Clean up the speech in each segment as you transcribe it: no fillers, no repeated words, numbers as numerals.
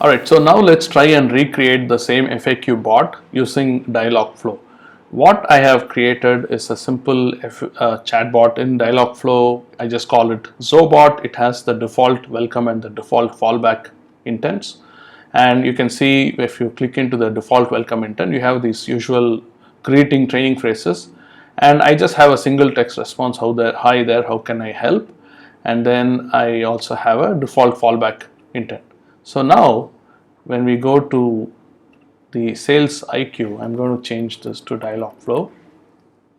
Alright, so now let's try and recreate the same FAQ bot using Dialogflow. What I have created is a simple chatbot in Dialogflow. I just call it Zobot. It has the default welcome and the default fallback intents. And you can see if you click into the default welcome intent, you have these usual greeting training phrases. And I just have a single text response, hi there, how can I help? And then I also have a default fallback intent. So now when we go to the sales IQ, I'm going to change this to Dialogflow.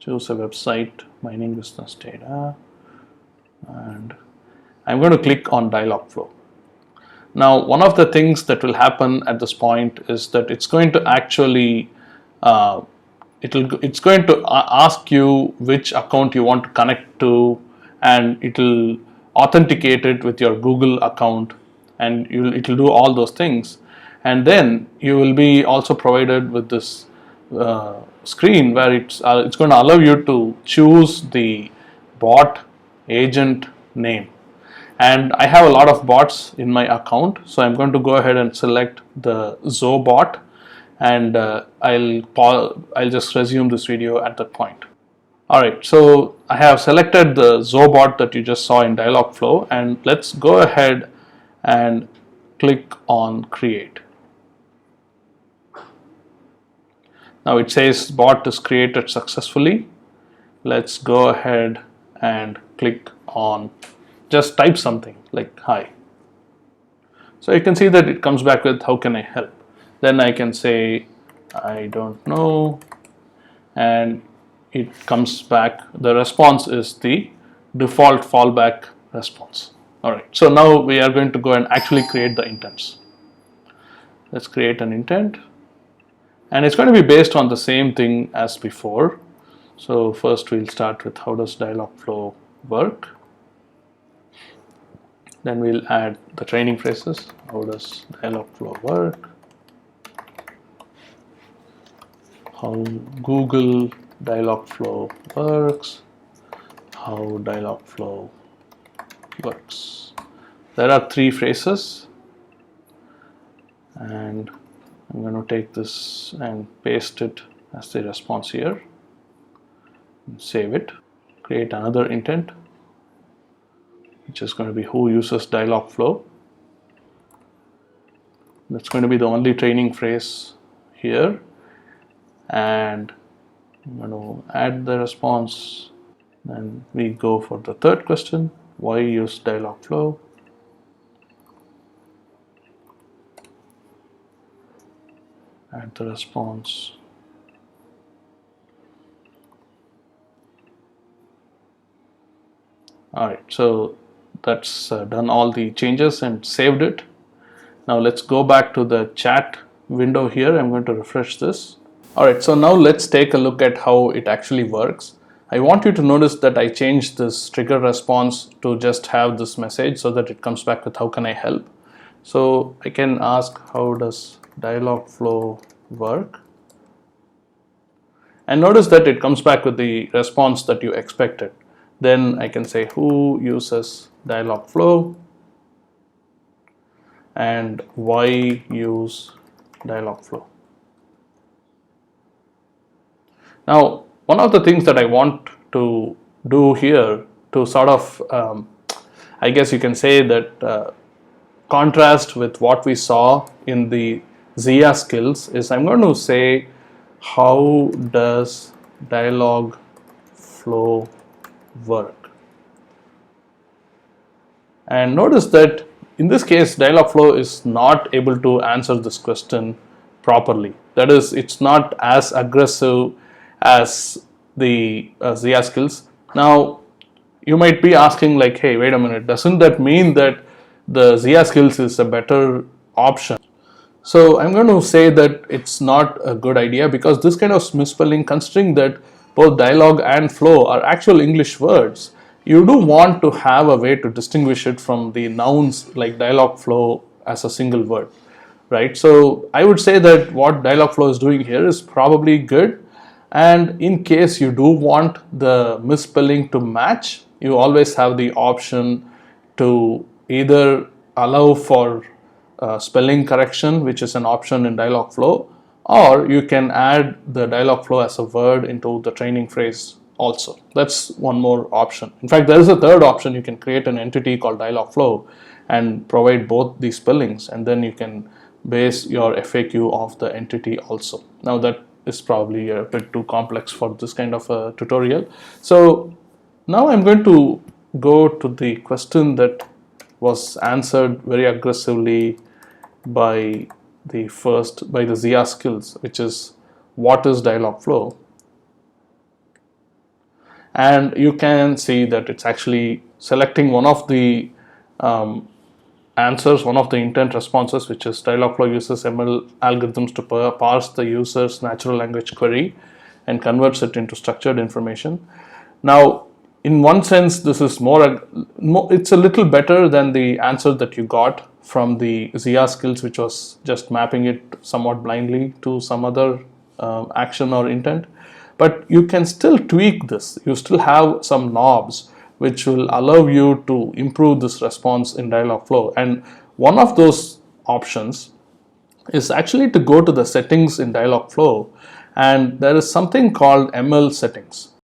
Choose a website, mining business data, and I'm going to click on Dialogflow. Now, one of the things that will happen at this point is that it's going to actually it's going to ask you which account you want to connect to, and it will authenticate it with your Google account, and it will do all those things. And then you will be also provided with this screen where it's going to allow you to choose the bot agent name. And I have a lot of bots in my account, so I'm going to go ahead and select the Zobot, and I'll just resume this video at that point. Alright, so I have selected the Zobot that you just saw in Dialogflow, and let's go ahead and click on create. Now it says bot is created successfully. Let's go ahead and click on, just type something like hi. So you can see that it comes back with how can I help. Then I can say I don't know, and it comes back, the response is the default fallback response. Alright, so now we are going to go and actually create the intents. Let's create an intent, and it's going to be based on the same thing as before. So first we'll start with how does Dialogflow work. Then we'll add the training phrases. How does Dialogflow work? How Google Dialogflow works. How Dialogflow works. There are 3 phrases, and I'm going to take this and paste it as the response here. Save it. Create another intent, which is going to be who uses Dialogflow. That's going to be the only training phrase here, and I'm going to add the response. Then we go for the third question, why use Dialogflow? Add the response. Alright, so that's done all the changes and saved it. Now let's go back to the chat window here. I'm going to refresh this. Alright, so now let's take a look at how it actually works. I want you to notice that I changed this trigger response to just have this message so that it comes back with how can I help. So I can ask how does Dialogflow work, and notice that it comes back with the response that you expected. Then I can say who uses Dialogflow and why use Dialogflow. Now, one of the things that I want to do here to sort of, I guess you can say that contrast with what we saw in the Zia skills is I'm going to say how does Dialogflow work. And notice that in this case Dialogflow is not able to answer this question properly. That is, it's not as aggressive as the Zia skills. Now you might be asking like, hey, wait a minute, doesn't that mean that the Zia skills is a better option? So I'm going to say that it's not a good idea, because this kind of misspelling, considering that both dialogue and flow are actual English words, you do want to have a way to distinguish it from the nouns like Dialogflow as a single word, right? So I would say that what Dialogflow is doing here is probably good, and in case you do want the misspelling to match, you always have the option to either allow for spelling correction, which is an option in Dialogflow, or you can add the Dialogflow as a word into the training phrase also. That's one more option. In fact, there is a third option. You can create an entity called Dialogflow and provide both the spellings, and then you can base your FAQ off the entity also. Now that is probably a bit too complex for this kind of a tutorial. So now I'm going to go to the question that was answered very aggressively by the Zia skills, which is what is Dialogflow? And you can see that it's actually selecting one of the answers, one of the intent responses, which is Dialogflow uses ML algorithms to parse the user's natural language query and converts it into structured information. Now, in one sense, this is it's a little better than the answer that you got from the Zia skills, which was just mapping it somewhat blindly to some other action or intent. But you can still tweak this. You still have some knobs which will allow you to improve this response in Dialogflow. And one of those options is actually to go to the settings in Dialogflow, and there is something called ML settings.